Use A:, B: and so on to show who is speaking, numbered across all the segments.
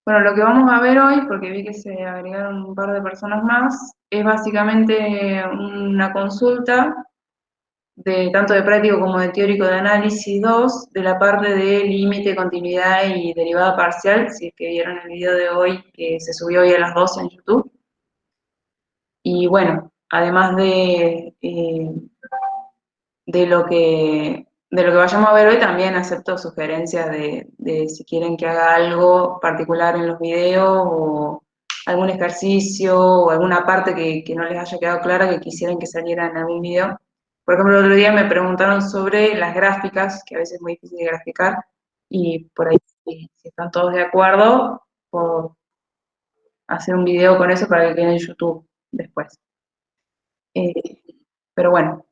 A: Bueno, lo que vamos a ver hoy, porque vi que se agregaron un par de personas más, es básicamente una consulta de tanto de práctico como de teórico de análisis 2 de la parte de límite, continuidad y derivada parcial, si es que vieron el video de hoy que se subió hoy a las 12 en YouTube. Y bueno, además de lo que vayamos a ver hoy, también acepto sugerencias de si quieren que haga algo particular en los videos o algún ejercicio o alguna parte que no les haya quedado clara que quisieran que saliera en algún video. Por ejemplo, el otro día me preguntaron sobre las gráficas, que a veces es muy difícil de graficar, y por ahí, si están todos de acuerdo, puedo hacer un video con eso para que quede en YouTube después. Eh, pero bueno,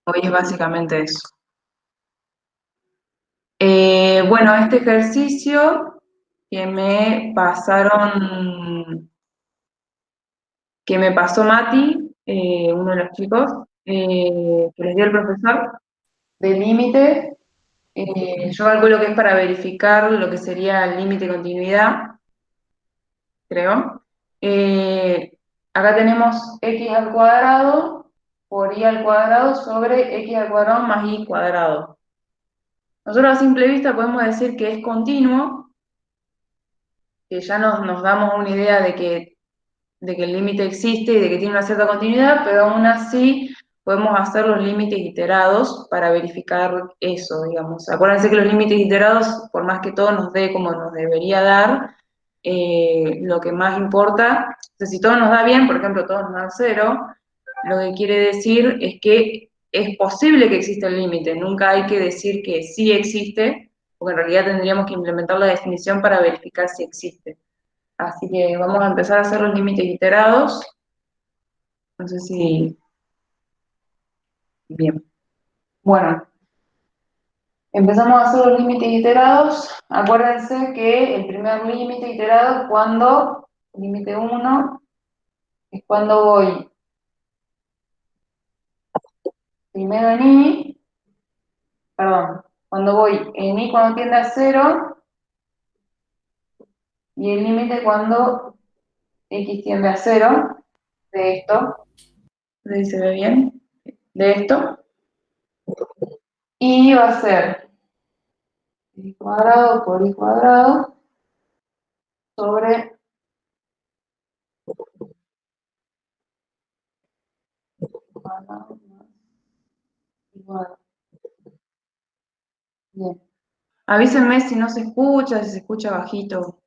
A: hoy es básicamente eso. Bueno, este ejercicio que me pasaron, que me pasó Mati, uno de los chicos, que les dio el profesor, de límite, yo calculo que es para verificar lo que sería el límite de continuidad, creo. Acá tenemos x al cuadrado por y al cuadrado sobre x al cuadrado más y cuadrado. Nosotros a simple vista podemos decir que es continuo, que ya nos damos una idea de que el límite existe y de que tiene una cierta continuidad, pero aún así podemos hacer los límites iterados para verificar eso, digamos. Acuérdense que los límites iterados, por más que todo nos dé como nos debería dar, lo que más importa, o sea, si todo nos da bien, por ejemplo, todo nos da cero, lo que quiere decir es que es posible que exista el límite, nunca hay que decir que sí existe, porque en realidad tendríamos que implementar la definición para verificar si existe. Así que vamos a empezar a hacer los límites iterados. No sé si... Bien. Bueno, empezamos a hacer los límites iterados. Acuérdense que el primer límite iterado es cuando, límite 1, es cuando voy primero en y, perdón, cuando voy en y cuando tiende a 0, y el límite cuando x tiende a 0 de esto. No sé si se ve bien. De esto. Y va a ser y cuadrado por y cuadrado sobre cuadrado más igual. Bien. Avísenme si no se escucha, si se escucha bajito.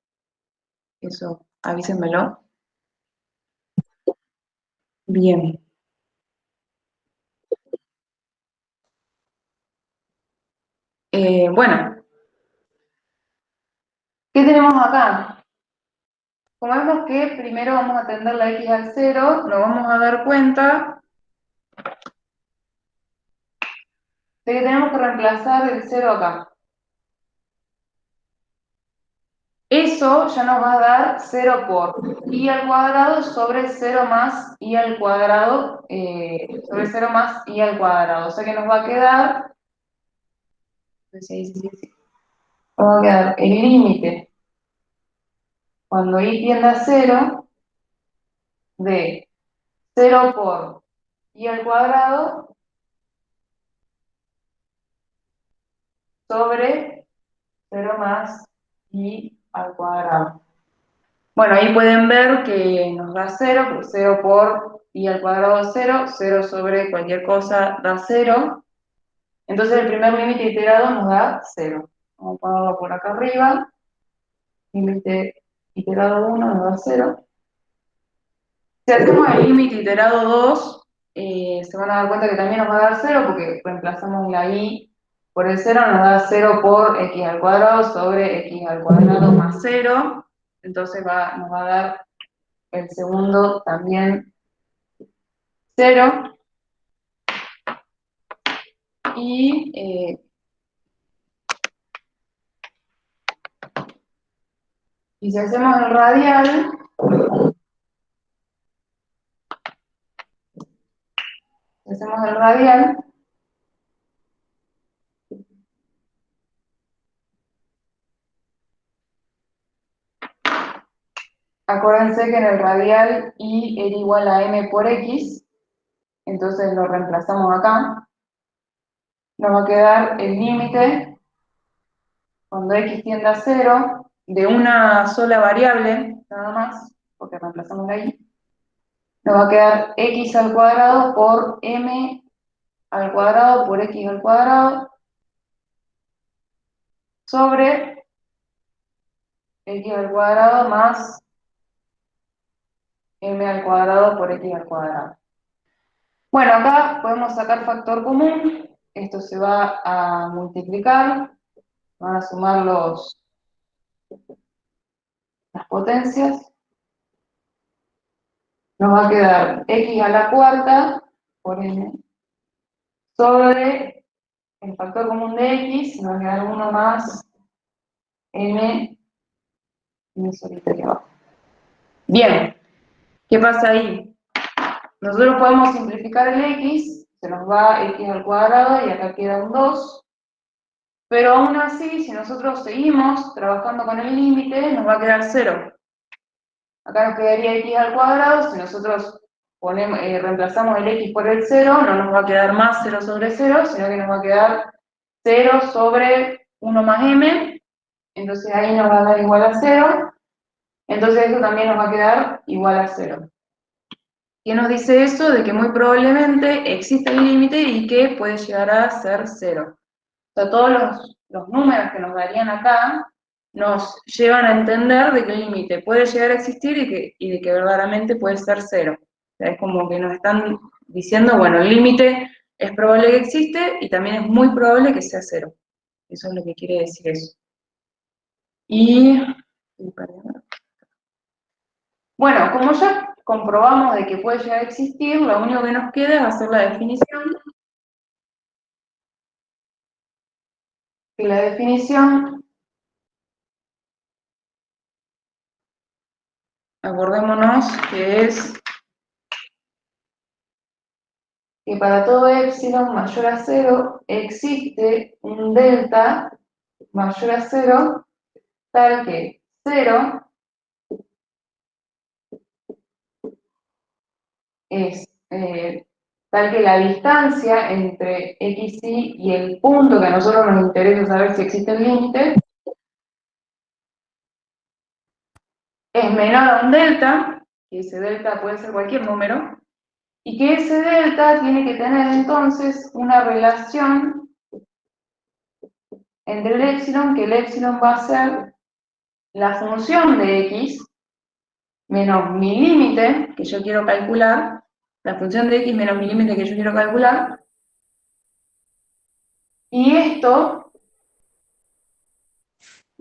A: Eso, avísenmelo. Bien. Bueno, ¿qué tenemos acá? Como vemos que primero vamos a tender la x al 0, nos vamos a dar cuenta de que tenemos que reemplazar el 0 acá. Eso ya nos va a dar 0 por y al cuadrado sobre 0 más y al cuadrado, sobre 0 más y al cuadrado. O sea que nos va a quedar, nos va a quedar el límite cuando y tiende a 0 de 0 por y al cuadrado sobre 0 más y al cuadrado. Bueno, ahí pueden ver que nos da 0, porque 0 por y al cuadrado es 0, 0 sobre cualquier cosa da 0. Entonces el primer límite iterado nos da 0. Vamos a ponerlo por acá arriba. Límite iterado 1 nos da 0. Si hacemos el límite iterado 2, se van a dar cuenta que también nos va a dar 0 porque reemplazamos la i por el 0, nos da 0 por x al cuadrado sobre x al cuadrado más 0. Entonces nos va a dar el segundo también 0. Y si hacemos el radial, si hacemos el radial, Acuérdense que en el radial y era igual a m por x, entonces lo reemplazamos acá. Nos va a quedar el límite cuando x tiende a 0 de una sola variable, nada más, porque reemplazamos la y. Nos va a quedar x al cuadrado por m al cuadrado por x al cuadrado sobre x al cuadrado más m al cuadrado por x al cuadrado. Bueno, acá podemos sacar factor común. Esto se va a multiplicar. Van a sumar las potencias. Nos va a quedar x a la cuarta por n sobre el factor común de x. Nos va a quedar 1 más m solitario abajo. Bien, ¿qué pasa ahí? Nosotros podemos simplificar el x, se nos va x al cuadrado y acá queda un 2, pero aún así, si nosotros seguimos trabajando con el límite, nos va a quedar 0. Acá nos quedaría x al cuadrado, si nosotros reemplazamos el x por el 0, no nos va a quedar más 0 sobre 0, sino que nos va a quedar 0 sobre 1 más m, entonces ahí nos va a dar igual a 0, entonces esto también nos va a quedar igual a 0. ¿Qué nos dice eso? De que muy probablemente existe el límite y que puede llegar a ser 0. O sea, todos los números que nos darían acá nos llevan a entender de que el límite puede llegar a existir y de que verdaderamente puede ser 0. O sea, es como que nos están diciendo, bueno, el límite es probable que existe y también es muy probable que sea 0. Eso es lo que quiere decir eso. Y bueno, como ya comprobamos de que puede llegar a existir, lo único que nos queda es hacer la definición. Y la definición, acordémonos que es que para todo epsilon mayor a 0 existe un delta mayor a 0 tal que 0 es tal que la distancia entre xy y el punto que a nosotros nos interesa saber si existe el límite es menor a un delta, que ese delta puede ser cualquier número, y que ese delta tiene que tener entonces una relación entre el epsilon, que el epsilon va a ser la función de x menos mi límite que yo quiero calcular, la función de x menos mi límite que yo quiero calcular, y esto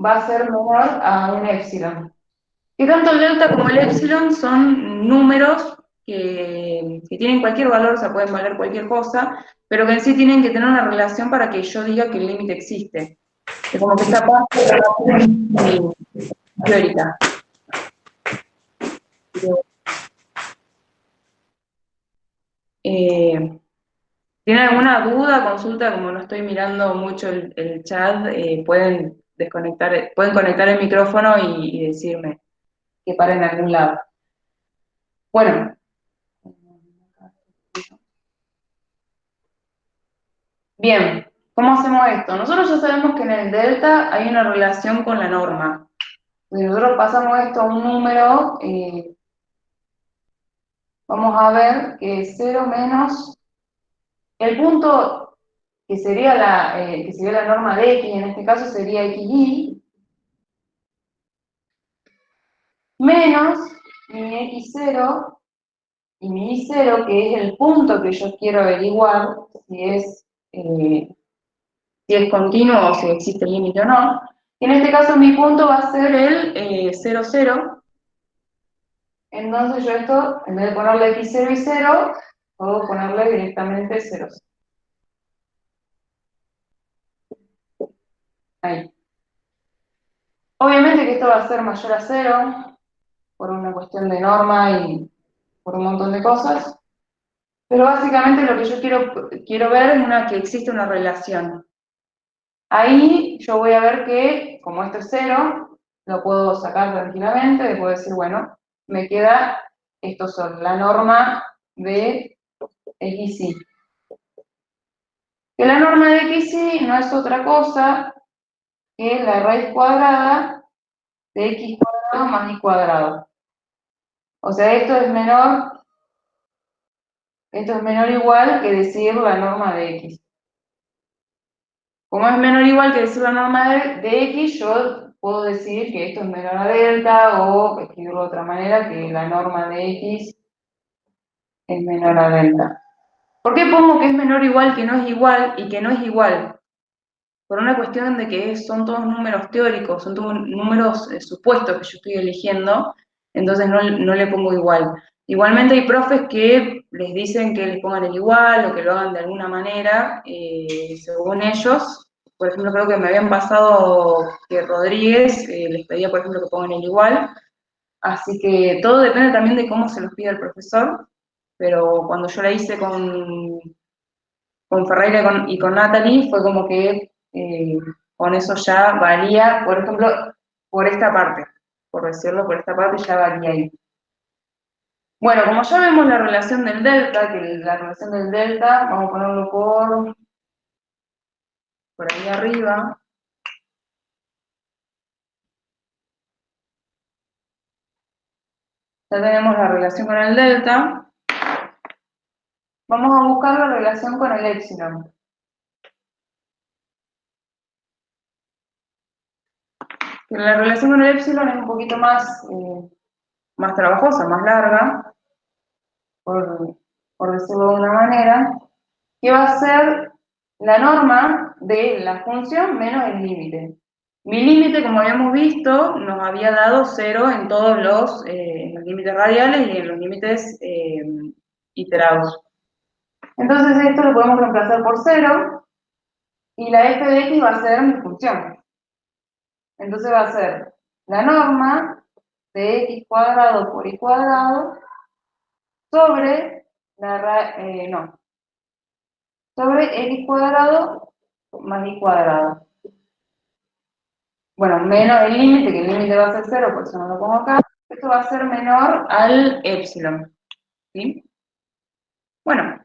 A: va a ser menor a un epsilon. Y tanto el delta como el epsilon son números que tienen cualquier valor, o sea, pueden valer cualquier cosa, pero que en sí tienen que tener una relación para que yo diga que el límite existe. Es como que esta parte de la relación es teórica. ¿Tienen alguna duda, consulta? Como no estoy mirando mucho el chat, pueden desconectar, pueden conectar el micrófono y decirme que paren en algún lado. Bueno. Bien, ¿cómo hacemos esto? Nosotros ya sabemos que en el delta hay una relación con la norma. Si nosotros pasamos esto a un número, vamos a ver que 0 menos el punto que sería la norma de x, en este caso sería xy, menos mi x0 y mi y0, que es el punto que yo quiero averiguar si es continuo o si existe límite o no. Y en este caso mi punto va a ser el 0, 0. Entonces yo esto, en vez de ponerle x0 y 0, puedo ponerle directamente 0. Ahí. Obviamente que esto va a ser mayor a 0, por una cuestión de norma y por un montón de cosas. Pero básicamente lo que yo quiero ver es que existe una relación. Ahí yo voy a ver que, como esto es 0, lo puedo sacar tranquilamente, puedo decir, bueno, me queda, estos son la norma de xy. Que la norma de xy no es otra cosa que la raíz cuadrada de x cuadrado más y cuadrado. O sea, esto es menor o igual que decir la norma de x. Como es menor o igual que decir la norma de x, yo puedo decir que esto es menor a delta o escribirlo de otra manera, que la norma de x es menor a delta. ¿Por qué pongo que es menor o igual que no es igual y que no es igual? Por una cuestión de que son todos números teóricos, son todos números supuestos que yo estoy eligiendo, entonces no le pongo igual. Igualmente hay profes que les dicen que les pongan el igual o que lo hagan de alguna manera, según ellos. Por ejemplo, creo que me habían pasado que Rodríguez les pedía, por ejemplo, que pongan el igual. Así que todo depende también de cómo se los pide el profesor, pero cuando yo la hice con Ferreira y con Natalie, fue como que con eso ya valía, por ejemplo, por esta parte, por decirlo, por esta parte ya valía ahí. Bueno, como ya vemos la relación del delta, que la relación del delta, vamos a ponerlo por ahí arriba. Ya tenemos la relación con el delta. Vamos a buscar la relación con el épsilon. La relación con el épsilon es un poquito más trabajosa, más larga, por decirlo de una manera, que va a ser la norma de la función menos el límite. Mi límite, como habíamos visto, nos había dado 0 en todos en los límites radiales y en los límites iterados. Entonces esto lo podemos reemplazar por 0 y la f de x va a ser mi función. Entonces va a ser la norma de x cuadrado por y cuadrado sobre sobre x cuadrado más y cuadrado. Bueno, menos el límite, que el límite va a ser 0, por eso no lo pongo acá. Esto va a ser menor al épsilon. ¿Sí? Bueno,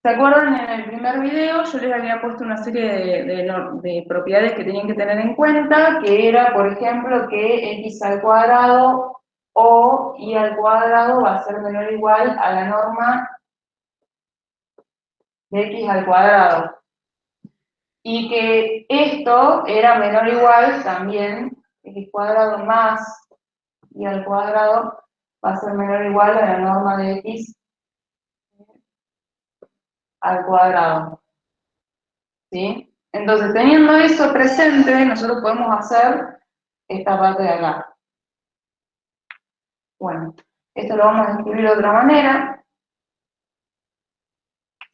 A: ¿se acuerdan? En el primer video yo les había puesto una serie de propiedades que tenían que tener en cuenta, que era, por ejemplo, que x al cuadrado o y al cuadrado va a ser menor o igual a la norma de x al cuadrado. Y que esto era menor o igual también, x cuadrado más y al cuadrado va a ser menor o igual a la norma de x al cuadrado. ¿Sí? Entonces, teniendo eso presente, nosotros podemos hacer esta parte de acá. Bueno, esto lo vamos a escribir de otra manera.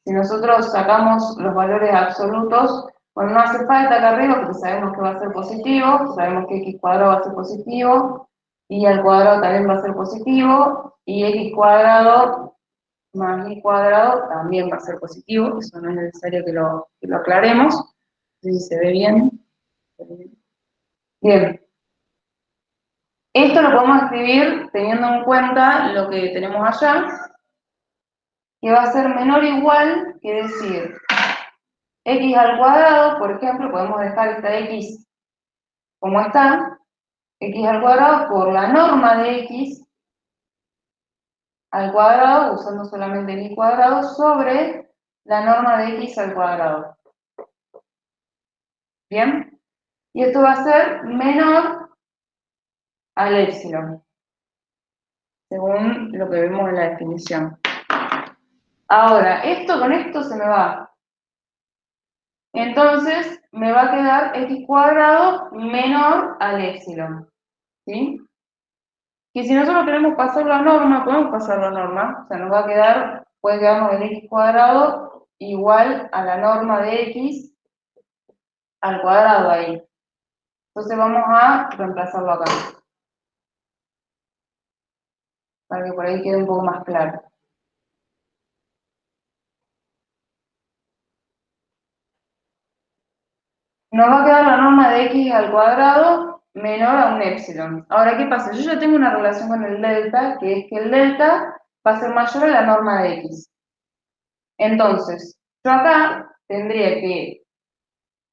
A: Si nosotros sacamos los valores absolutos, bueno, no hace falta acá arriba porque sabemos que va a ser positivo, sabemos que x cuadrado va a ser positivo, y al cuadrado también va a ser positivo, y x cuadrado más y cuadrado también va a ser positivo, eso no es necesario que lo aclaremos. No sé si se ve bien. Bien. Esto lo podemos escribir teniendo en cuenta lo que tenemos allá, que va a ser menor o igual que decir x al cuadrado, por ejemplo, podemos dejar esta x como está, x al cuadrado por la norma de x al cuadrado, usando solamente el y cuadrado, sobre la norma de x al cuadrado. ¿Bien? Y esto va a ser menor al épsilon, según lo que vemos en la definición. Ahora, esto con esto se me va. Entonces, me va a quedar x cuadrado menor al épsilon. ¿Sí? Y si nosotros queremos pasar la norma, podemos pasar la norma. O sea, nos va a quedar, puede quedarnos el x cuadrado igual a la norma de x al cuadrado ahí. Entonces vamos a reemplazarlo acá, para que por ahí quede un poco más claro. Nos va a quedar la norma de x al cuadrado, 1 menor a un epsilon. Ahora, ¿qué pasa? Yo ya tengo una relación con el delta, que es que el delta va a ser mayor a la norma de x. Entonces, yo acá tendría que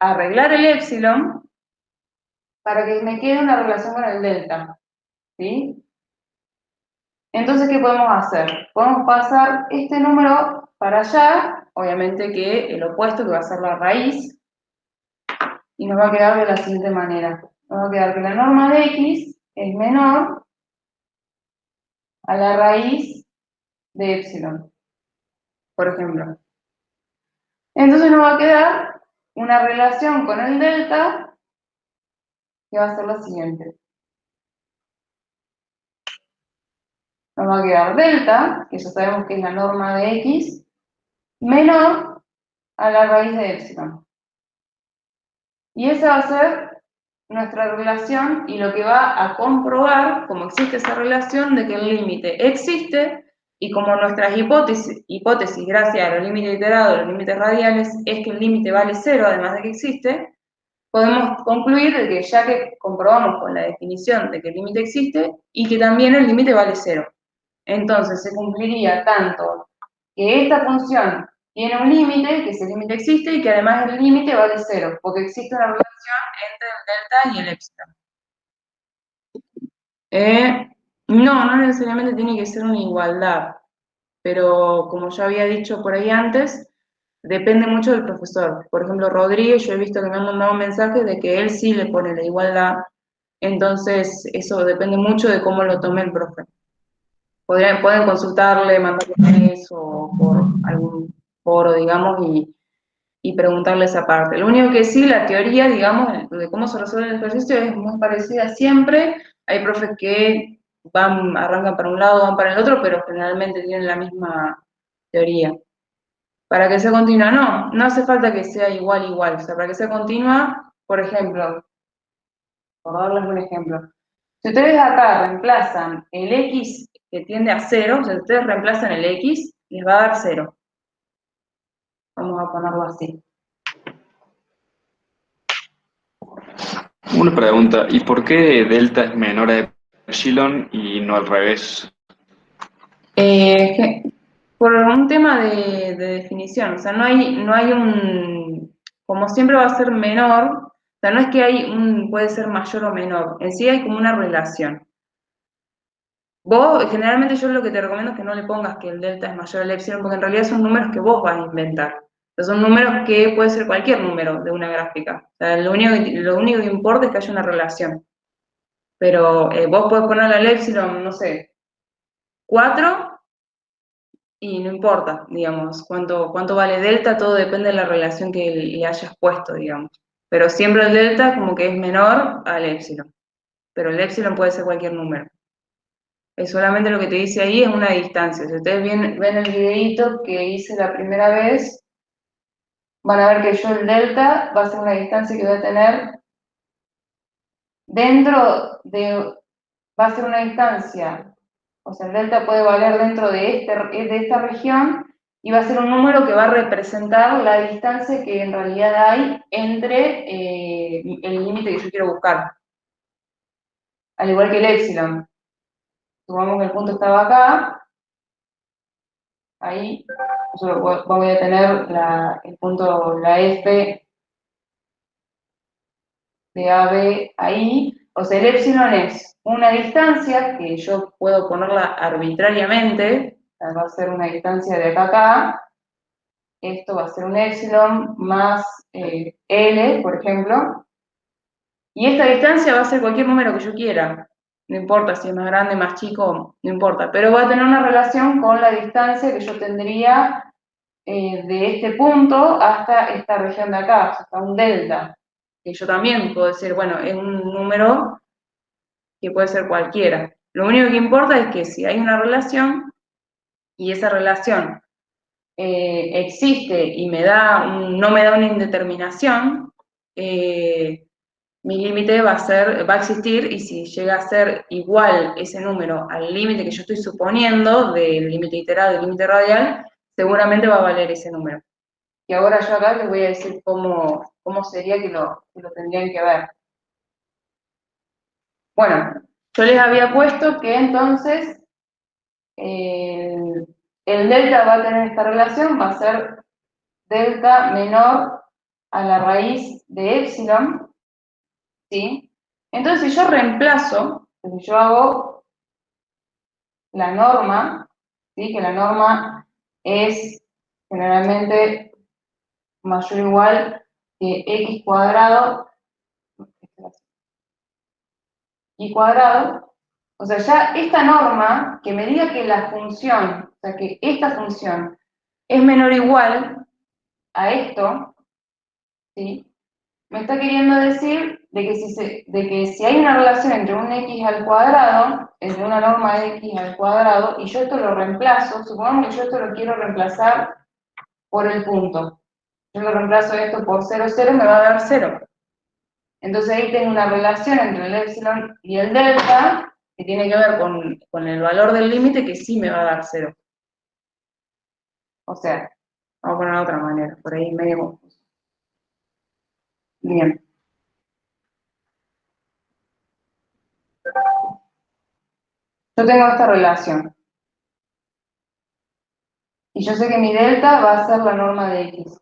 A: arreglar el epsilon para que me quede una relación con el delta, ¿sí? Entonces, ¿qué podemos hacer? Podemos pasar este número para allá, obviamente que el opuesto, que va a ser la raíz, y nos va a quedar de la siguiente manera. Nos va a quedar que la norma de x es menor a la raíz de epsilon, por ejemplo. Entonces nos va a quedar una relación con el delta que va a ser la siguiente. Nos va a quedar delta, que ya sabemos que es la norma de x, menor a la raíz de epsilon. Y esa va a ser nuestra relación y lo que va a comprobar, como existe esa relación, de que el límite existe y como nuestras hipótesis gracias a los límites iterados, los límites radiales, es que el límite vale cero, además de que existe, podemos concluir de que ya que comprobamos con la definición de que el límite existe y que también el límite vale cero. Entonces se cumpliría tanto que esta función tiene un límite, que ese límite existe y que además el límite vale cero, porque existe una relación entre el delta y el epsilon. No, no necesariamente tiene que ser una igualdad, pero como ya había dicho por ahí antes, depende mucho del profesor. Por ejemplo, Rodríguez, yo he visto que me han mandado mensajes de que él sí le pone la igualdad, entonces eso depende mucho de cómo lo tome el profe. Pueden consultarle, mandarle mails o por algún foro, digamos, y preguntarle esa parte. Lo único que sí, la teoría, digamos, de cómo se resuelve el ejercicio es muy parecida siempre. Hay profes que arrancan para un lado, van para el otro, pero generalmente tienen la misma teoría. Para que sea continua, no hace falta que sea igual, igual. O sea, para que sea continua, por ejemplo, por darles un ejemplo, si ustedes acá reemplazan el x que tiende a 0, o sea, si ustedes reemplazan el x, les va a dar 0. Vamos a ponerlo así.
B: Una pregunta, ¿y por qué delta es menor a epsilon y no al revés?
A: Por un tema de definición, o sea, no hay como siempre va a ser menor, o sea, no es que puede ser mayor o menor, en sí hay como una relación. Vos, generalmente yo lo que te recomiendo es que no le pongas que el delta es mayor al epsilon, porque en realidad son números que vos vas a inventar. O sea, son números que puede ser cualquier número de una gráfica. O sea, lo único que importa es que haya una relación. Pero vos podés ponerle al epsilon, no sé, 4 y no importa, digamos, cuánto vale delta, todo depende de la relación que le hayas puesto, digamos. Pero siempre el delta como que es menor al epsilon. Pero el epsilon puede ser cualquier número. Es solamente lo que te dice ahí es una distancia. Si ustedes ven el videito que hice la primera vez, van a ver que yo el delta va a ser una distancia que voy a tener dentro de, va a ser una distancia, o sea, el delta puede valer dentro de esta región y va a ser un número que va a representar la distancia que en realidad hay entre el límite que yo quiero buscar. Al igual que el epsilon. Supongamos que el punto estaba acá, ahí yo voy a tener el punto, la F de AB ahí, o sea, el epsilon es una distancia que yo puedo ponerla arbitrariamente, o sea, va a ser una distancia de acá a acá, esto va a ser un epsilon más L, por ejemplo, y esta distancia va a ser cualquier número que yo quiera, no importa si es más grande, más chico, no importa, pero va a tener una relación con la distancia que yo tendría de este punto hasta esta región de acá, hasta un delta, que yo también puedo decir, bueno, es un número que puede ser cualquiera. Lo único que importa es que si hay una relación y esa relación existe y no me da una indeterminación, mi límite va a existir y si llega a ser igual ese número al límite que yo estoy suponiendo del límite iterado, del límite radial, seguramente va a valer ese número. Y ahora yo acá les voy a decir cómo sería que lo tendrían que ver. Bueno, yo les había puesto que entonces el delta va a tener esta relación, va a ser delta menor a la raíz de epsilon, ¿sí? Entonces, si yo reemplazo, si yo hago la norma, ¿sí? Que la norma es generalmente mayor o igual que x cuadrado y cuadrado. O sea, ya esta norma que me diga que la función, o sea, que esta función es menor o igual a esto, ¿sí? Me está queriendo decir de que si hay una relación entre un x al cuadrado, entre una norma de x al cuadrado, y yo esto lo reemplazo, supongamos que yo esto lo quiero reemplazar por el punto. Yo lo reemplazo esto por 0, 0, me va a dar 0. Entonces ahí tengo una relación entre el epsilon y el delta, que tiene que ver con el valor del límite, que sí me va a dar 0. O sea, vamos a ponerlo de otra manera, por ahí medio confuso. Bien. Yo tengo esta relación. Y yo sé que mi delta va a ser la norma de x.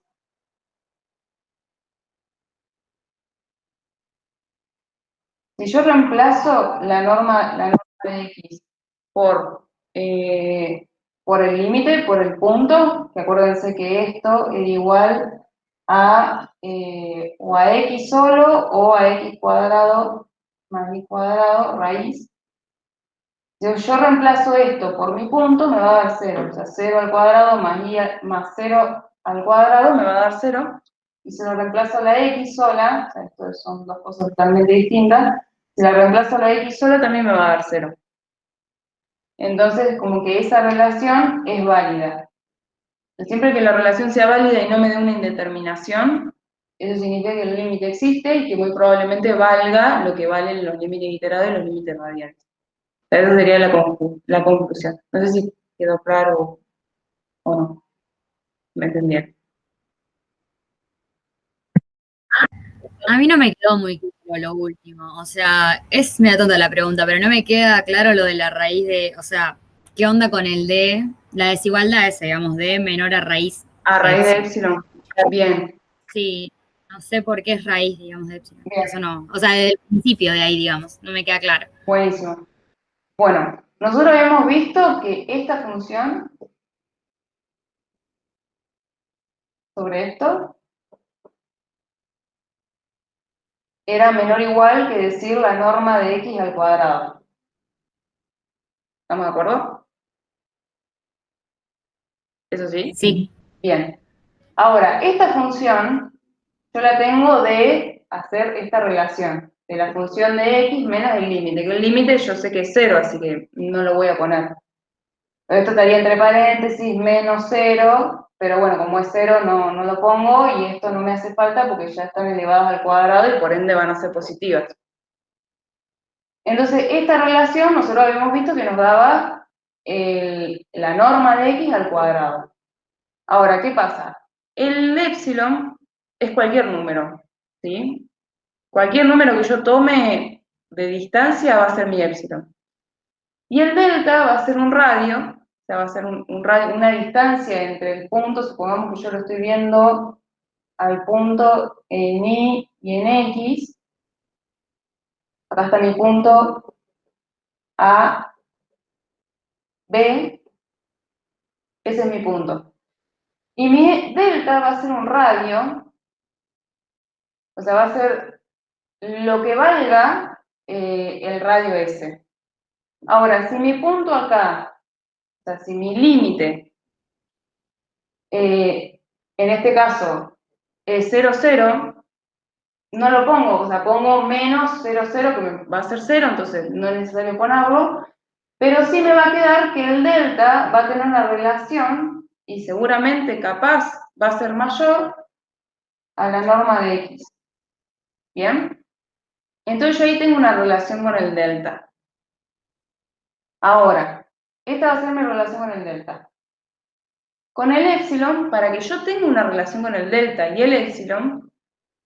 A: Si yo reemplazo la norma de x por el límite, por el punto, que acuérdense que esto era igual a o a x solo o a x cuadrado más y cuadrado raíz. Si yo reemplazo esto por mi punto, me va a dar 0. O sea, 0 al cuadrado más 0 al cuadrado me va a dar 0. Y si lo reemplazo a la x sola, o sea, esto son dos cosas totalmente distintas, si la reemplazo a la x sola también me va a dar 0. Entonces, como que esa relación es válida. Siempre que la relación sea válida y no me dé una indeterminación, eso significa que el límite existe y que muy probablemente valga lo que valen los límites iterados y los límites radiales. Esa sería la conclusión. No sé si quedó claro o no. ¿Me entendieron?
C: A mí no me quedó muy claro lo último. O sea, es media tonta la pregunta, pero no me queda claro lo de la raíz de, o sea, ¿qué onda con el de la desigualdad esa, digamos, de menor a raíz
A: A
C: de
A: raíz de
C: epsilon?
A: epsilon. Bien,
C: Sí, no sé por qué es raíz, digamos, de epsilon. Eso
A: bien,
C: no, o sea, desde el principio de ahí, digamos, no me queda claro.
A: buenísimo. Bueno, nosotros habíamos visto que esta función sobre esto era menor o igual que decir la norma de x al cuadrado. ¿Estamos de acuerdo? ¿Eso sí?
C: Sí,
A: Bien. Ahora, esta función yo la tengo de hacer esta relación de la función de x menos el límite, que el límite yo sé que es 0, así que no lo voy a poner. Esto estaría entre paréntesis, menos 0, pero bueno, como es 0 no lo pongo y esto no me hace falta porque ya están elevadas al cuadrado y por ende van a ser positivas. Entonces, esta relación nosotros habíamos visto que nos daba la norma de x al cuadrado. Ahora, ¿qué pasa? El epsilon es cualquier número, ¿sí? Cualquier número que yo tome de distancia va a ser mi epsilon. Y el delta va a ser un radio, o sea, va a ser un radio, una distancia entre el punto, supongamos que yo lo estoy viendo al punto en y en x. Acá está mi punto A, B, ese es mi punto. Y mi delta va a ser un radio, o sea, va a ser lo que valga el radio ese. Ahora, si mi punto acá, o sea, si mi límite, en este caso, es 0, 0, no lo pongo, o sea, pongo menos 0, 0, que va a ser 0, entonces no es necesario ponerlo, pero sí me va a quedar que el delta va a tener una relación, y seguramente capaz va a ser mayor a la norma de x. ¿Bien? Entonces yo ahí tengo una relación con el delta. Ahora, esta va a ser mi relación con el delta. Con el epsilon, para que yo tenga una relación con el delta y el epsilon,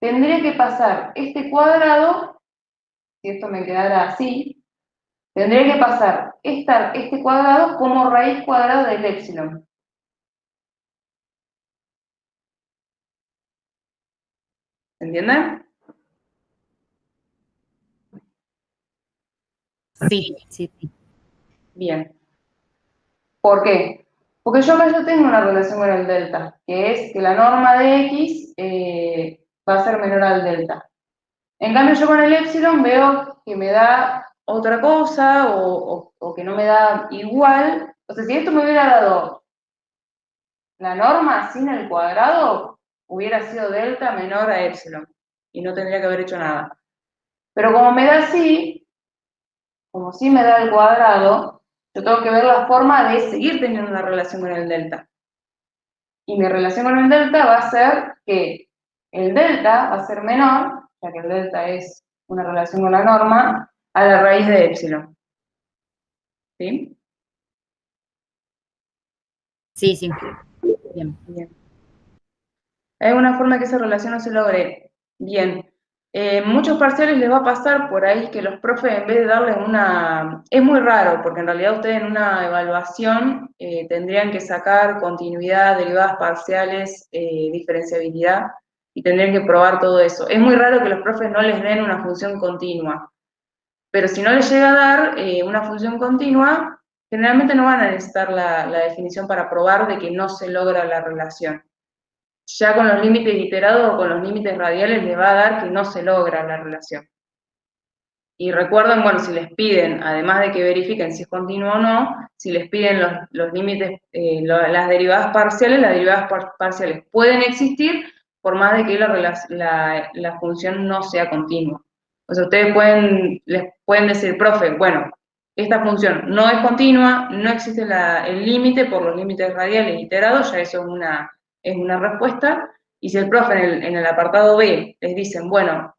A: tendría que pasar este cuadrado si esto me quedara así, tendría que pasar este cuadrado como raíz cuadrada del épsilon. ¿Se entiende?
C: Sí, sí, sí.
A: Bien. ¿Por qué? Porque yo acá ya tengo una relación con el delta, que es que la norma de x va a ser menor al delta. En cambio, yo con el épsilon veo que me da otra cosa o que no me da igual. O sea, si esto me hubiera dado la norma sin el cuadrado, hubiera sido delta menor a épsilon y no tendría que haber hecho nada. Pero como me da así, como sí me da el cuadrado, yo tengo que ver la forma de seguir teniendo una relación con el delta. Y mi relación con el delta va a ser que el delta va a ser menor, ya que el delta es una relación con la norma, a la raíz de épsilon. ¿Sí?
C: Sí, sí. Bien.
A: Bien. ¿Hay una forma que esa relación no se logre? Bien. Muchos parciales les va a pasar por ahí que los profes, en vez de darles una... Es muy raro, porque en realidad ustedes en una evaluación tendrían que sacar continuidad, derivadas parciales, diferenciabilidad, y tendrían que probar todo eso. Es muy raro que los profes no les den una función continua, pero si no les llega a dar una función continua, generalmente no van a necesitar la definición para probar de que no se logra la relación. Ya con los límites iterados o con los límites radiales les va a dar que no se logra la relación. Y recuerden, bueno, si les piden, además de que verifiquen si es continuo o no, si les piden los límites, las derivadas parciales, las derivadas parciales pueden existir por más de que la función no sea continua. O sea, ustedes les pueden decir, profe, bueno, esta función no es continua, no existe el límite por los límites radiales iterados, ya eso es una respuesta. Y si el profe en el apartado B les dicen, bueno,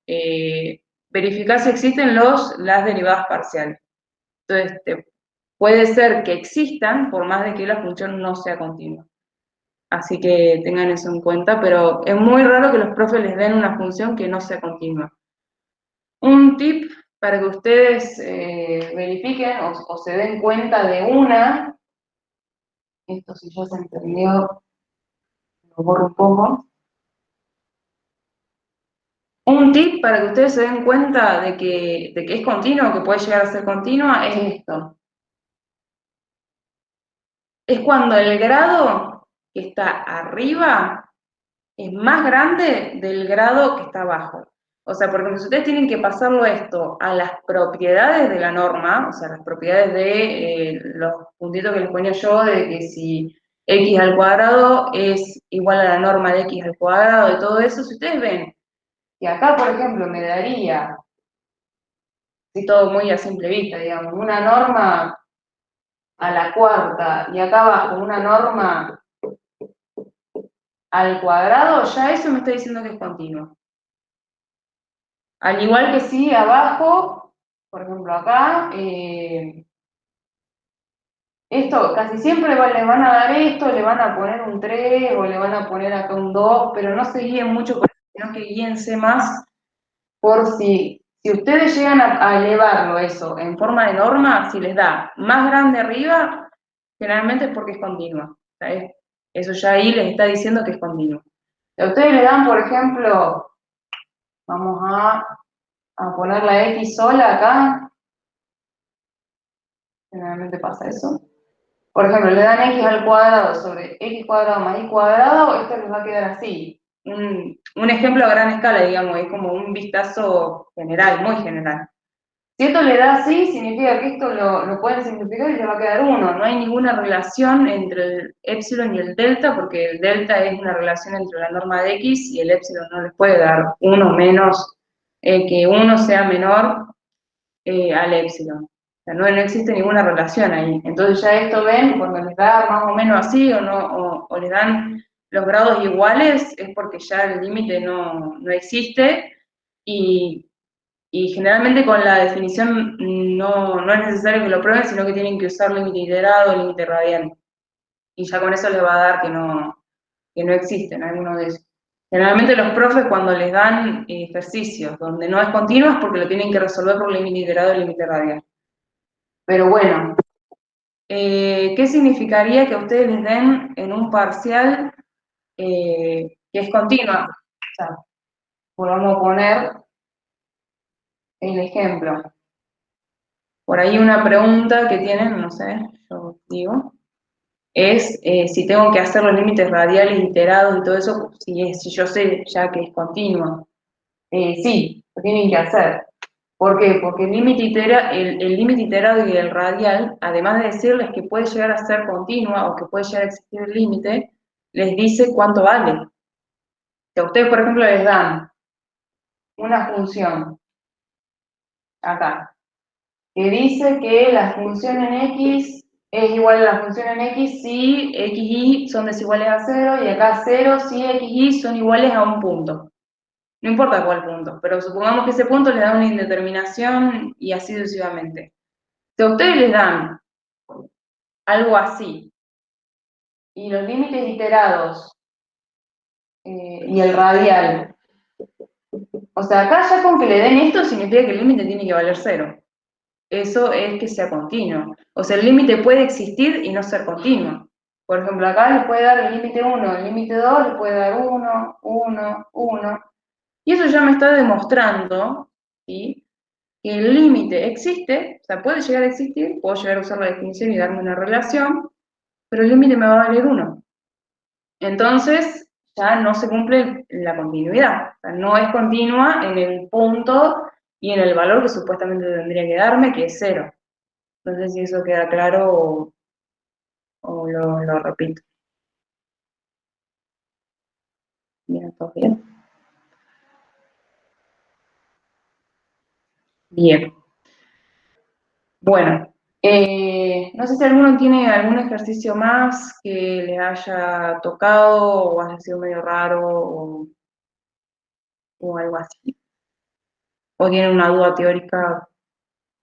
A: verificar si existen las derivadas parciales. Entonces, puede ser que existan, por más de que la función no sea continua. Así que tengan eso en cuenta, pero es muy raro que los profes les den una función que no sea continua. Un tip para que ustedes verifiquen o se den cuenta de una, esto si ya se entendió, lo borro un poco. Un tip para que ustedes se den cuenta de que es continuo, que puede llegar a ser continua, es esto. Es cuando el grado que está arriba es más grande del grado que está abajo. O sea, porque si ustedes tienen que pasarlo esto a las propiedades de la norma, o sea, las propiedades de los puntitos que les ponía yo, de que si x al cuadrado es igual a la norma de x al cuadrado, de todo eso, si ustedes ven que acá, por ejemplo, me daría, así todo muy a simple vista, digamos, una norma a la cuarta y acá abajo una norma al cuadrado, ya eso me está diciendo que es continuo. Al igual que si abajo, por ejemplo acá, esto casi siempre le van a dar esto, le van a poner un 3 o le van a poner acá un 2, pero no se guíen mucho por eso, sino que guíense más por si ustedes llegan a elevarlo eso en forma de norma, si les da más grande arriba, generalmente es porque es continua. ¿Sabes? Eso ya ahí les está diciendo que es continuo. Si a ustedes le dan, por ejemplo, vamos a poner la x sola acá, generalmente pasa eso. Por ejemplo, le dan x al cuadrado sobre x cuadrado más y cuadrado, esto les va a quedar así. Un ejemplo a gran escala, digamos, es como un vistazo general, muy general. Si esto le da así, significa que esto lo pueden simplificar y le va a quedar 1. No hay ninguna relación entre el épsilon y el delta, porque el delta es una relación entre la norma de x y el épsilon no les puede dar 1 menos que 1 sea menor al épsilon. O sea, no existe ninguna relación ahí. Entonces ya esto ven, cuando les da más o menos así o les dan los grados iguales, es porque ya el límite no existe y generalmente con la definición no es necesario que lo prueben, sino que tienen que usar límite iterado o límite radial. Y ya con eso les va a dar que no existen alguno de esos. Generalmente los profes cuando les dan ejercicios donde no es continuo es porque lo tienen que resolver por límite iterado y límite radial. Pero bueno, ¿qué significaría que ustedes les den en un parcial que es continua? O sea, vamos a poner el ejemplo. Por ahí una pregunta que tienen, no sé, yo digo, es si tengo que hacer los límites radiales iterados y todo eso, si yo sé ya que es continuo. Sí, lo tienen que hacer. ¿Por qué? Porque el límite iterado y el radial, además de decirles que puede llegar a ser continua o que puede llegar a existir el límite, les dice cuánto vale. Si a ustedes, por ejemplo, les dan una función acá, que dice que la función en x es igual a la función en x si x y son desiguales a cero, y acá cero si x y son iguales a un punto. No importa cuál punto, pero supongamos que ese punto les da una indeterminación y así sucesivamente. Si a ustedes les dan algo así, y los límites iterados y el radial, o sea, acá ya con que le den esto significa que el límite tiene que valer cero. Eso es que sea continuo. O sea, el límite puede existir y no ser continuo. Por ejemplo, acá les puede dar el límite 1, el límite 2, les puede dar 1, 1, 1. Y eso ya me está demostrando, ¿sí?, que el límite existe, o sea, puede llegar a existir, puedo llegar a usar la definición y darme una relación, pero el límite me va a valer 1. Entonces, ya no se cumple la continuidad. O sea, no es continua en el punto y en el valor que supuestamente tendría que darme, que es 0. No sé si eso queda claro o lo repito. Bien, ¿todo bien? Bien. Bueno, no sé si alguno tiene algún ejercicio más que le haya tocado o haya sido medio raro o algo así. O tiene una duda teórica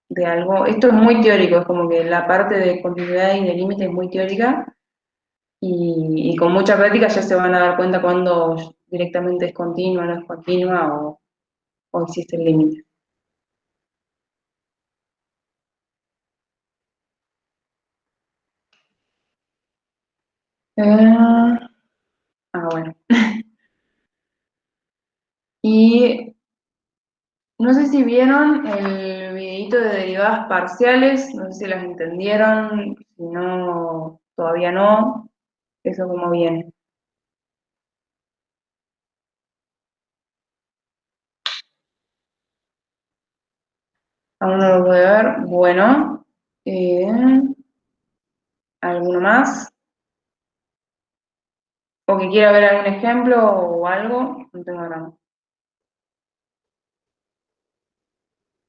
A: de algo. Esto es muy teórico, es como que la parte de continuidad y de límite es muy teórica y con mucha práctica ya se van a dar cuenta cuando directamente es continua, no es continua o existe el límite. Bueno. Y no sé si vieron el videito de derivadas parciales, no sé si las entendieron, si no, todavía no, eso como viene. Aún no lo puede ver. Bueno, ¿alguno más? ¿O que quiera ver algún ejemplo o algo? No tengo nada.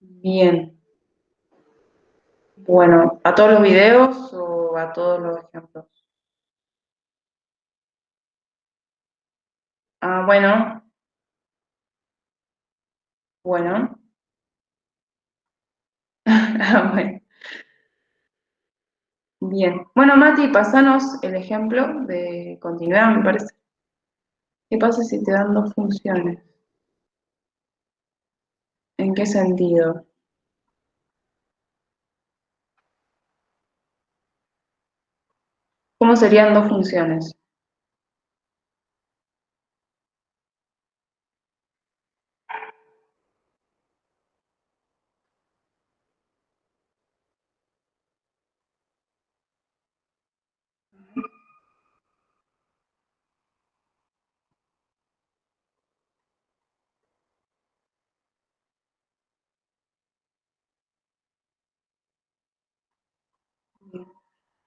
A: Bien. Bueno, ¿a todos los videos o a todos los ejemplos? Bueno, bueno. Bueno. Bien. Bueno, Mati, pasanos el ejemplo de continuidad, me parece. ¿Qué pasa si te dan dos funciones? ¿En qué sentido? ¿Cómo serían dos funciones?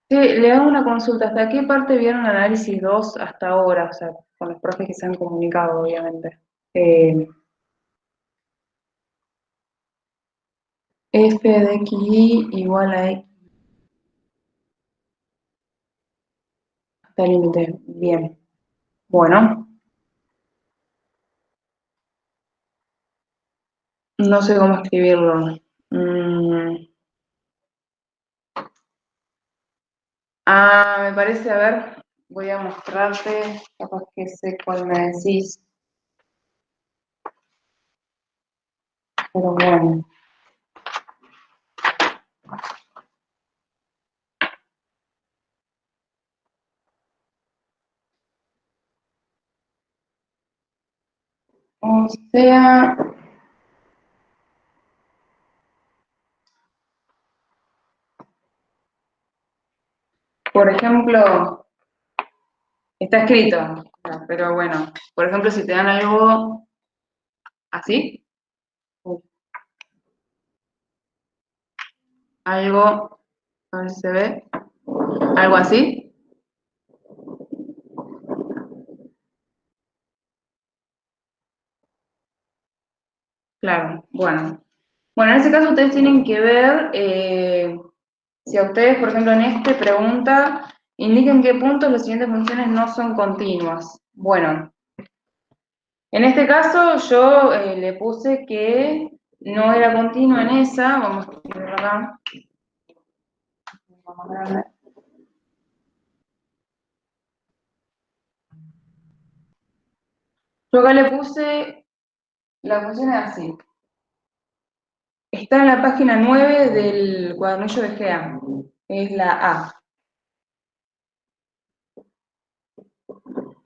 A: Sí, le hago una consulta. ¿Hasta qué parte vieron análisis 2 hasta ahora? O sea, con los profes que se han comunicado, obviamente. Eh, F de xy igual a x hasta el límite. Bien. Bueno, no sé cómo escribirlo. Mm, me parece, a ver, voy a mostrarte, capaz que sé cuál me decís. Pero bueno. O sea, por ejemplo, está escrito, pero bueno, por ejemplo, si te dan algo así, algo, a ver si se ve, algo así, claro, bueno. Bueno, en ese caso ustedes tienen que ver, si a ustedes, por ejemplo, en este pregunta, indiquen qué puntos las siguientes funciones no son continuas. Bueno, en este caso yo le puse que no era continua en esa, vamos a escribirlo acá. Vamos a ver. Yo acá le puse, la función es así. Está en la página 9 del cuadernillo de GEA, es la A.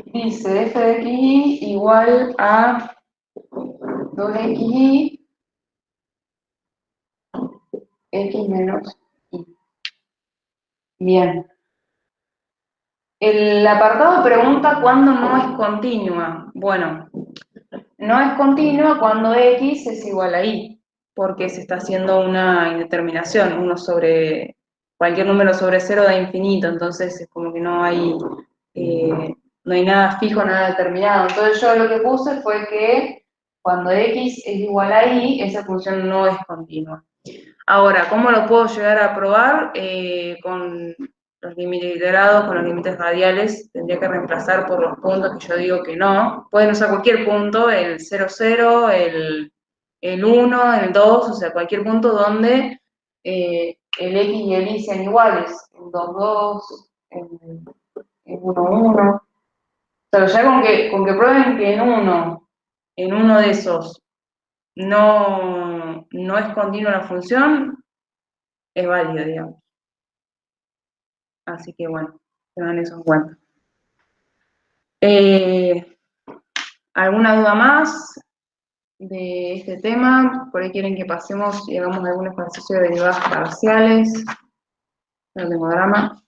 A: Dice f de xy igual a 2xy x menos y. Bien. El apartado pregunta cuándo no es continua. Bueno, no es continua cuando x es igual a y, porque se está haciendo una indeterminación, cualquier número sobre cero da infinito, entonces es como que no hay nada fijo, nada determinado. Entonces yo lo que puse fue que cuando x es igual a y, esa función no es continua. Ahora, ¿cómo lo puedo llegar a probar? Con los límites iterados, con los límites radiales, tendría que reemplazar por los puntos que yo digo que no. Pueden usar cualquier punto, el 0, 0, el 1, el 2, o sea, cualquier punto donde el x y el y sean iguales. El 2, 2, el 1, 1. O sea, ya con que prueben que en uno de esos no es continua la función, es válido, digamos. Así que bueno, tengan eso en cuenta. ¿Alguna duda más de este tema? Por ahí quieren que pasemos y hagamos algún ejercicio de derivadas parciales. No tengo drama.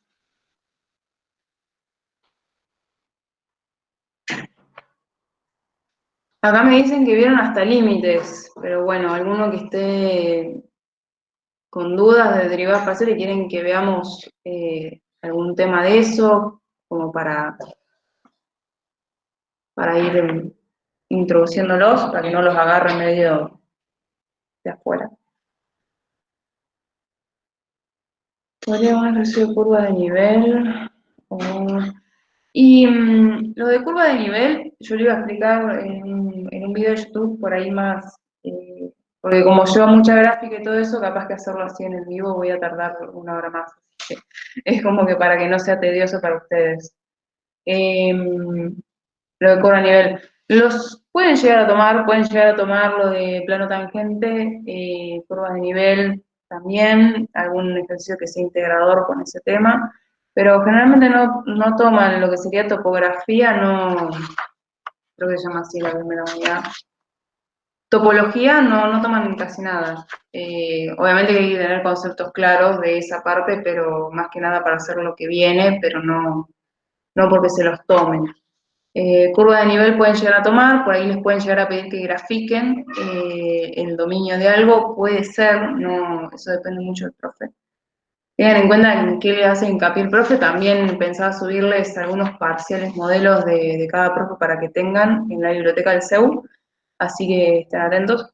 A: Acá me dicen que vieron hasta límites, pero bueno, alguno que esté con dudas de derivadas parciales y quieren que veamos algún tema de eso, como para ir introduciéndolos, para que no los agarre medio de afuera. Podría un ejercicio de curva de nivel. Y lo de curva de nivel, yo lo iba a explicar en un video de YouTube por ahí más, porque como lleva mucha gráfica y todo eso, capaz que hacerlo así en el vivo voy a tardar una hora más. Así que es como que para que no sea tedioso para ustedes. Lo de curva de nivel. Los pueden llegar a tomar lo de plano tangente, curvas de nivel también, algún ejercicio que sea integrador con ese tema, pero generalmente no toman lo que sería topografía, no, creo que se llama así la primera unidad. Topología no toman casi nada. Obviamente que hay que tener conceptos claros de esa parte, pero más que nada para hacer lo que viene, pero no porque se los tomen. Curva de nivel pueden llegar a tomar, por ahí les pueden llegar a pedir que grafiquen el dominio de algo, puede ser, no, eso depende mucho del profe. Tengan en cuenta en qué le hace hincapié el profe, también pensaba subirles algunos parciales modelos de cada profe para que tengan en la biblioteca del CEU, así que estén atentos.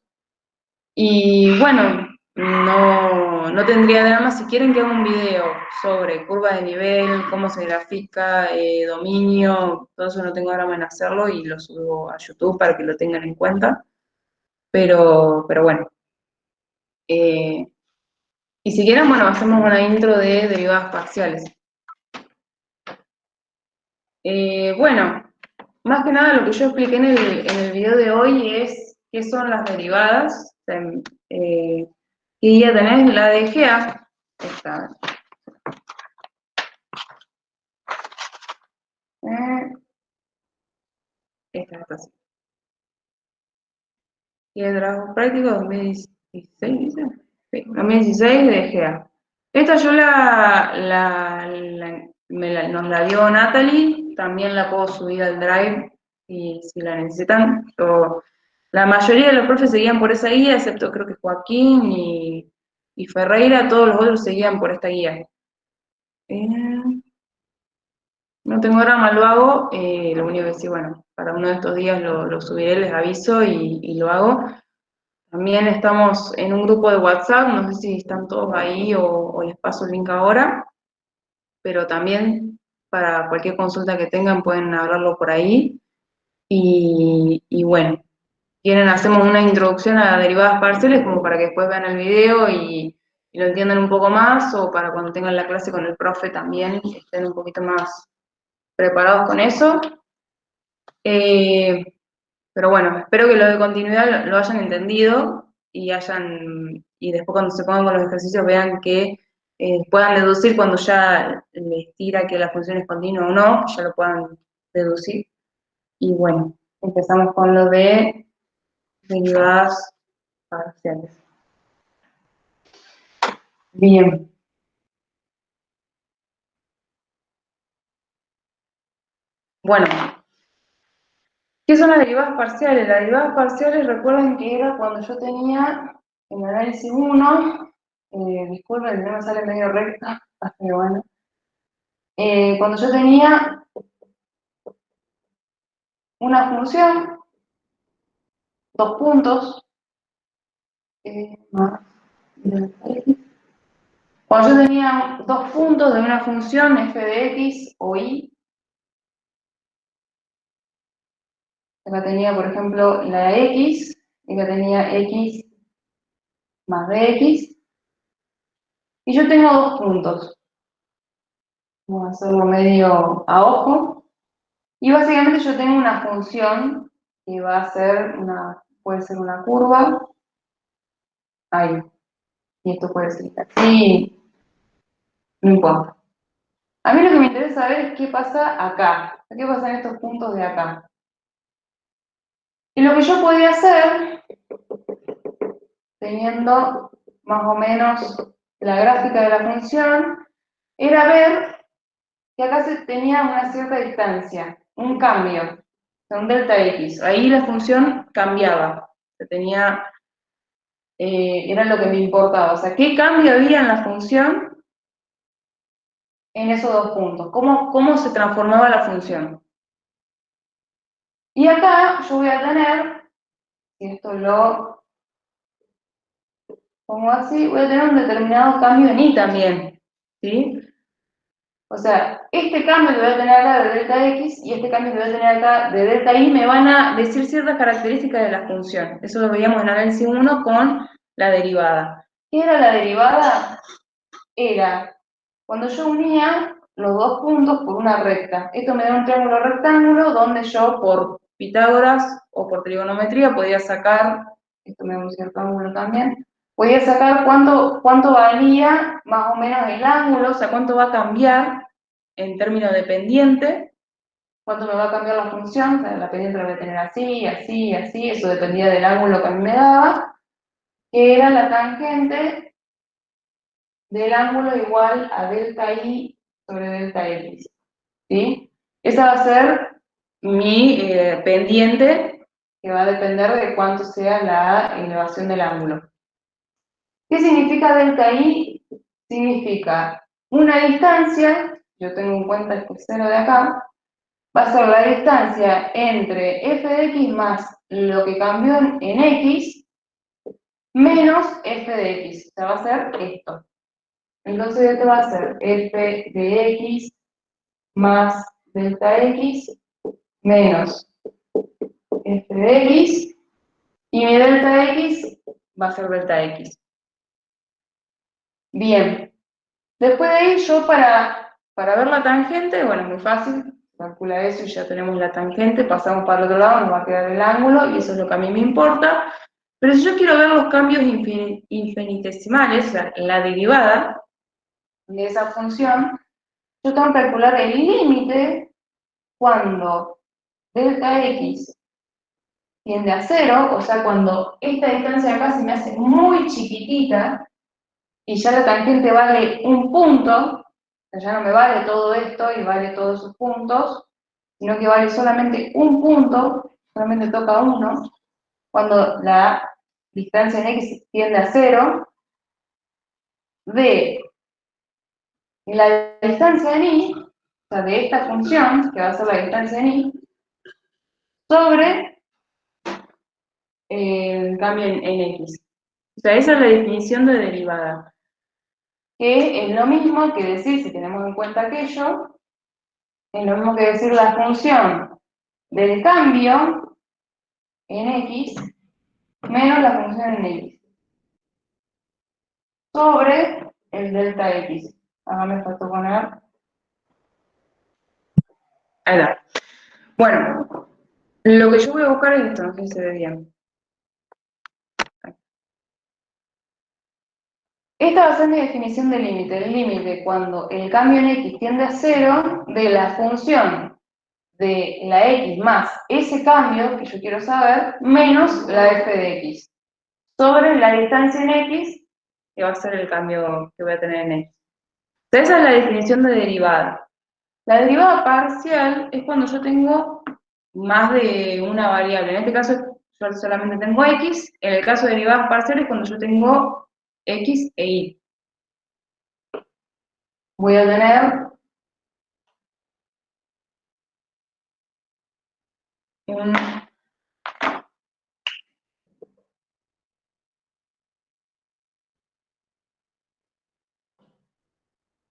A: Y bueno, no tendría drama si quieren que haga un video sobre curva de nivel, cómo se grafica, dominio, todo eso no tengo drama en hacerlo y lo subo a YouTube para que lo tengan en cuenta. Pero bueno. Y si quieren, bueno, hacemos una intro de derivadas parciales. Bueno, más que nada lo que yo expliqué en el video de hoy es qué son las derivadas, ¿Qué guía tenés? La de GEA. Esta así. Y el trabajo práctico 2016, ¿dice? Sí, 2016 de GEA. Esta yo nos la dio Natalie, también la puedo subir al Drive si la necesitan. La mayoría de los profes seguían por esa guía, excepto creo que Joaquín y Ferreira, todos los otros seguían por esta guía. No tengo drama, lo hago, lo único que sí, bueno, para uno de estos días lo subiré, les aviso y lo hago. También estamos en un grupo de WhatsApp, no sé si están todos ahí o les paso el link ahora, pero también para cualquier consulta que tengan pueden hablarlo por ahí. Y bueno, hacemos una introducción a derivadas parciales como para que después vean el video y lo entiendan un poco más, o para cuando tengan la clase con el profe también estén un poquito más preparados con eso. Pero bueno, espero que lo de continuidad lo hayan entendido y después cuando se pongan con los ejercicios vean que puedan deducir cuando ya les tira que la función es continua o no, que ya lo puedan deducir. Y bueno, empezamos con lo de derivadas parciales. Bien. Bueno, ¿qué son las derivadas parciales? Las derivadas parciales, recuerden que era cuando yo tenía en análisis 1, disculpen, no me sale medio recta, pero bueno. Cuando yo tenía una función, dos puntos, más delta x. Cuando yo tenía dos puntos de una función f de x o y, acá tenía, por ejemplo, la de x, y acá tenía x más dx, y yo tengo dos puntos. Vamos a hacerlo medio a ojo. Y básicamente yo tengo una función que va a ser puede ser una curva, ahí, y esto puede ser así, no importa. A mí lo que me interesa saber es qué pasa acá, qué pasa en estos puntos de acá. Y lo que yo podía hacer, teniendo más o menos la gráfica de la función, era ver que acá se tenía una cierta distancia, un cambio, un delta x. Ahí la función cambiaba, era lo que me importaba. O sea, ¿qué cambio había en la función en esos dos puntos? ¿Cómo se transformaba la función? Y acá yo voy a tener, si esto lo pongo así, voy a tener un determinado cambio en y también, ¿sí? O sea, este cambio que voy a tener acá de delta x y este cambio que voy a tener acá de delta y me van a decir ciertas características de la función. Eso lo veíamos en análisis 1 con la derivada. ¿Qué era la derivada? Era cuando yo unía los dos puntos por una recta. Esto me da un triángulo rectángulo donde yo por Pitágoras o por trigonometría podía sacar, esto me da un cierto ángulo también, podía sacar cuánto valía más o menos el ángulo, o sea, cuánto va a cambiar en términos de pendiente, cuánto me va a cambiar la función, o sea, la pendiente la voy a tener así, así, así, eso dependía del ángulo que a mí me daba, que era la tangente del ángulo igual a delta i sobre delta x, ¿sí? Esa va a ser mi pendiente, que va a depender de cuánto sea la elevación del ángulo. ¿Qué significa delta i? Significa una distancia, yo tengo en cuenta este cero de acá, va a ser la distancia entre f de x más lo que cambió en x menos f de x, o sea, va a ser esto. Entonces esto va a ser f de x más delta x menos f de x, y mi delta x va a ser delta x. Bien, después de ahí yo para ver la tangente, bueno, es muy fácil, calcula eso y ya tenemos la tangente, pasamos para el otro lado, nos va a quedar el ángulo y eso es lo que a mí me importa. Pero si yo quiero ver los cambios infinitesimales, o sea, la derivada de esa función, yo tengo que calcular el límite cuando delta x tiende a 0, o sea, cuando esta distancia de acá se me hace muy chiquitita y ya la tangente vale un punto, o sea, ya no me vale todo esto y vale todos sus puntos, sino que vale solamente un punto, solamente toca uno, cuando la distancia en x tiende a 0, de la distancia en y, o sea, de esta función, que va a ser la distancia en y, sobre el cambio en x. O sea, esa es la definición de derivada, que es lo mismo que decir, si tenemos en cuenta aquello, es lo mismo que decir la función del cambio en x menos la función en x sobre el delta x. Ahora me faltó poner. Ahí está. Bueno, lo que yo voy a buscar es esto, no sé si se ve bien. Esta va a ser mi definición de límite. El límite cuando el cambio en x tiende a 0 de la función de la x más ese cambio que yo quiero saber, menos la f de x, sobre la distancia en x, que va a ser el cambio que voy a tener en x. Entonces, esa es la definición de derivada. La derivada parcial es cuando yo tengo más de una variable. En este caso, yo solamente tengo x. En el caso de derivadas parciales es cuando yo tengo x e y. Voy a tener un...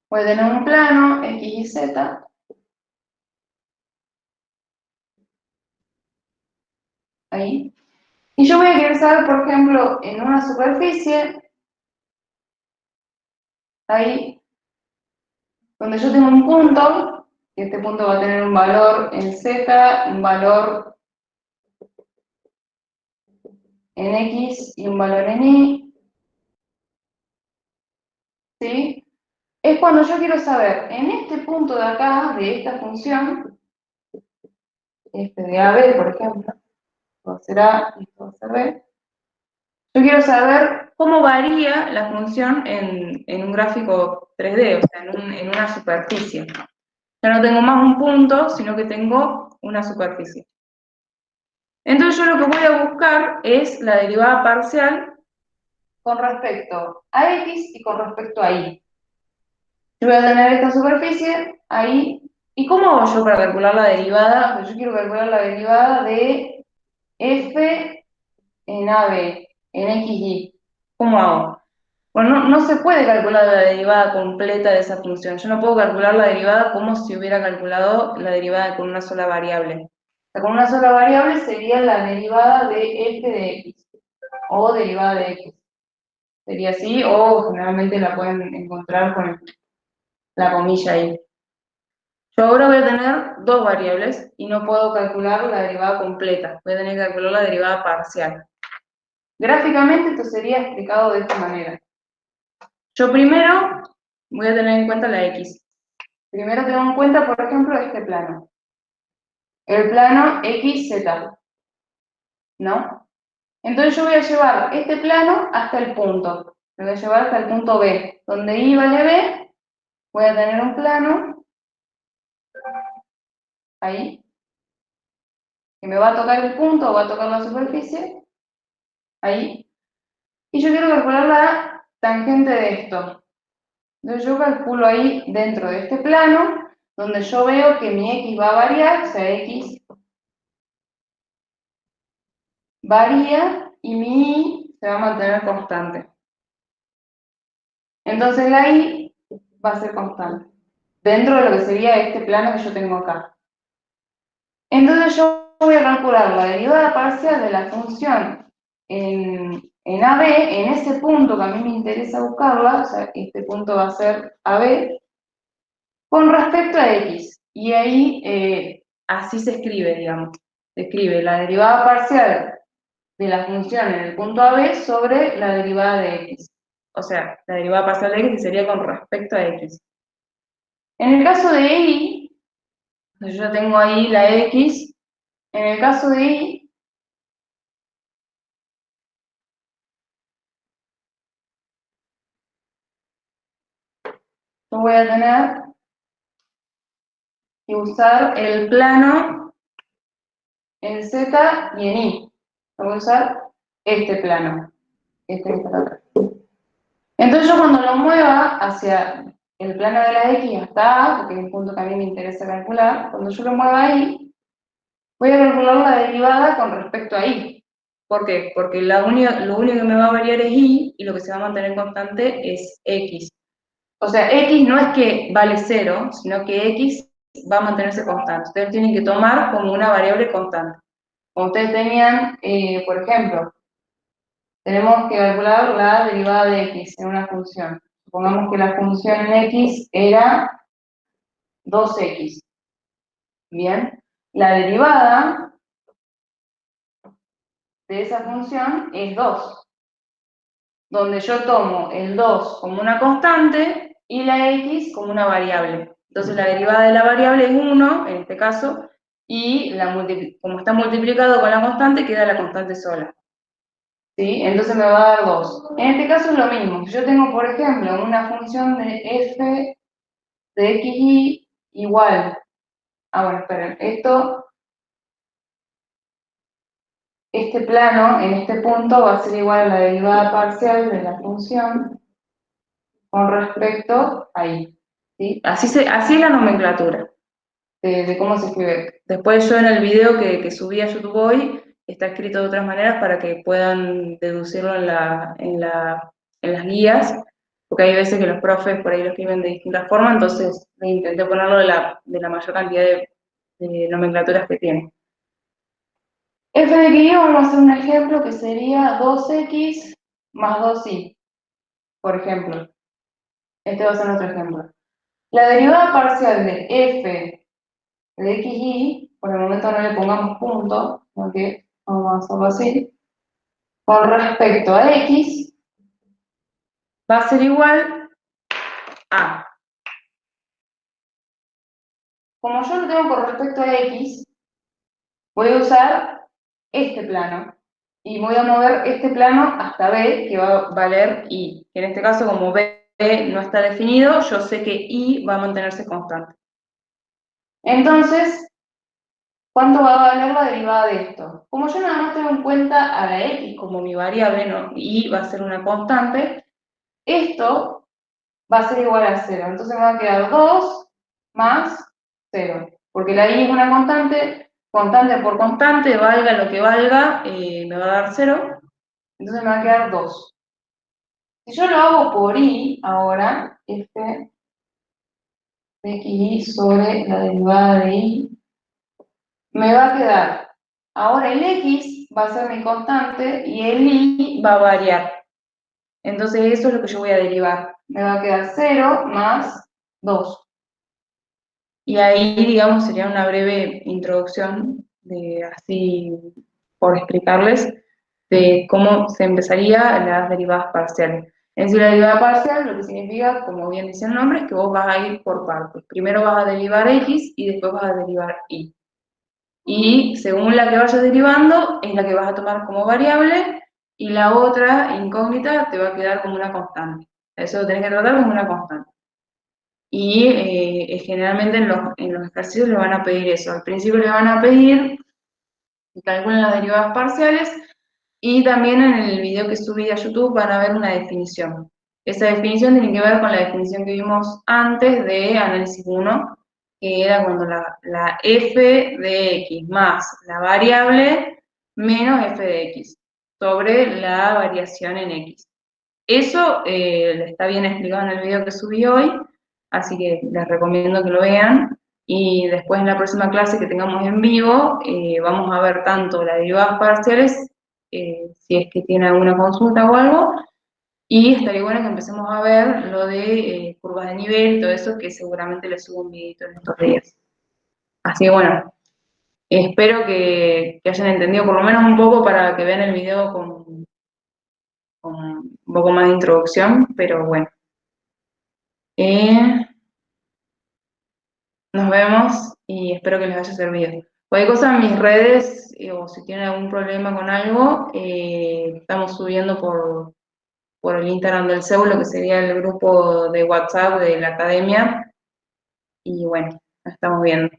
A: Voy a tener un plano x y z. Ahí. Y yo voy a querer saber, por ejemplo, en una superficie, ahí, donde yo tengo un punto, que este punto va a tener un valor en z, un valor en x y un valor en y, ¿sí? Es cuando yo quiero saber, en este punto de acá, de esta función, este de AB, por ejemplo, esto va a ser A y esto va a ser B, yo quiero saber cómo varía la función en un gráfico 3D, o sea, en una superficie. Ya no tengo más un punto, sino que tengo una superficie. Entonces yo lo que voy a buscar es la derivada parcial con respecto a x y con respecto a y. Yo voy a tener esta superficie ahí. ¿Y cómo hago yo para calcular la derivada? Pues yo quiero calcular la derivada de f en AB, en x y. ¿Cómo hago? Bueno, no se puede calcular la derivada completa de esa función. Yo no puedo calcular la derivada como si hubiera calculado la derivada con una sola variable. O sea, con una sola variable sería la derivada de f de x, o derivada de x. Sería así, o generalmente la pueden encontrar con la comilla ahí. Yo ahora voy a tener dos variables y no puedo calcular la derivada completa. Voy a tener que calcular la derivada parcial. Gráficamente esto sería explicado de esta manera. Yo primero voy a tener en cuenta la x. Primero tengo en cuenta, por ejemplo, este plano. El plano XZ, ¿no? Entonces yo voy a llevar este plano hasta el punto. Lo voy a llevar hasta el punto B. Donde I vale B, voy a tener un plano, ahí, que me va a tocar el punto, o va a tocar la superficie, ahí. Y yo quiero calcular la tangente de esto. Entonces yo calculo ahí dentro de este plano, donde yo veo que mi X va a variar, o sea, X varía y mi Y se va a mantener constante. Entonces la Y va a ser constante, dentro de lo que sería este plano que yo tengo acá. Entonces yo voy a calcular la derivada parcial de la función en AB, en ese punto que a mí me interesa buscarla, o sea, este punto va a ser AB, con respecto a X. Y ahí así se escribe, digamos. Se escribe la derivada parcial de la función en el punto AB sobre la derivada de x. O sea, la derivada parcial de x que sería con respecto a x. En el caso de y, yo ya tengo ahí la x, en el caso de y, yo voy a tener que usar el plano en z y en y. Voy a usar este plano, este que está acá. Entonces yo cuando lo mueva hacia el plano de la x hasta A, porque es el punto que a mí me interesa calcular, cuando yo lo mueva ahí, voy a calcular la derivada con respecto a y. ¿Por qué? Porque lo único que me va a variar es y, y lo que se va a mantener constante es x. O sea, x no es que vale 0, sino que x va a mantenerse constante. Ustedes tienen que tomar como una variable constante. Como ustedes tenían, por ejemplo, tenemos que calcular la derivada de x en una función. Supongamos que la función en x era 2x. Bien, la derivada de esa función es 2, donde yo tomo el 2 como una constante y la x como una variable. Entonces la derivada de la variable es 1, en este caso, y como está multiplicado con la constante, queda la constante sola. ¿Sí? Entonces me va a dar 2. En este caso es lo mismo. Si yo tengo, por ejemplo, una función de f de xy igual. Bueno, esperen. Este plano, en este punto, va a ser igual a la derivada parcial de la función con respecto a y. ¿Sí? Así es la nomenclatura de cómo se escribe. Después yo en el video que subí a YouTube hoy, está escrito de otras maneras para que puedan deducirlo en las guías, porque hay veces que los profes por ahí lo escriben de distintas formas, entonces intenté ponerlo de la mayor cantidad de nomenclaturas que tiene. F de que y vamos a hacer un ejemplo que sería 2x más 2y, por ejemplo. Este va a ser nuestro ejemplo. La derivada parcial de f de xy, por el momento no le pongamos punto, porque vamos a hacerlo así, con respecto a x, va a ser igual a, como yo lo tengo con respecto a x, voy a usar este plano, y voy a mover este plano hasta b, que va a valer y, en este caso como b no está definido, yo sé que y va a mantenerse constante. Entonces, ¿cuánto va a valer la derivada de esto? Como yo nada más tengo en cuenta a la x como mi variable, ¿no? Y va a ser una constante, esto va a ser igual a 0. Entonces me va a quedar 2 más 0. Porque la y es una constante, constante por constante, valga lo que valga, me va a dar 0. Entonces me va a quedar 2. Si yo lo hago por y, ahora, f de xy sobre la derivada de y, me va a quedar, ahora el x va a ser mi constante y el y va a variar. Entonces eso es lo que yo voy a derivar. Me va a quedar 0 más 2. Y ahí, digamos, sería una breve introducción, así por explicarles, de cómo se empezaría las derivadas parciales. En sí, la derivada parcial lo que significa, como bien dice el nombre, es que vos vas a ir por partes. Primero vas a derivar x y después vas a derivar y. Y según la que vayas derivando, es la que vas a tomar como variable, y la otra incógnita te va a quedar como una constante. Eso lo tenés que tratar como una constante. Y generalmente en los ejercicios le van a pedir eso. Al principio le van a pedir que calculen las derivadas parciales, y también en el video que subí a YouTube van a ver una definición. Esa definición tiene que ver con la definición que vimos antes de análisis 1, que era cuando la f de x más la variable menos f de x sobre la variación en x. Eso está bien explicado en el video que subí hoy, así que les recomiendo que lo vean. Y después en la próxima clase que tengamos en vivo, vamos a ver tanto las derivadas parciales, si es que tiene alguna consulta o algo, y estaría bueno que empecemos a ver lo de curvas de nivel y todo eso, que seguramente les subo un videito en estos días. Así que bueno, Espero que hayan entendido por lo menos un poco para que vean el video con un poco más de introducción, pero bueno. Nos vemos y espero que les haya servido. Cualquier cosa en mis redes, o si tienen algún problema con algo, estamos subiendo por el Instagram del CEU, lo que sería el grupo de WhatsApp de la academia. Y bueno, nos estamos viendo.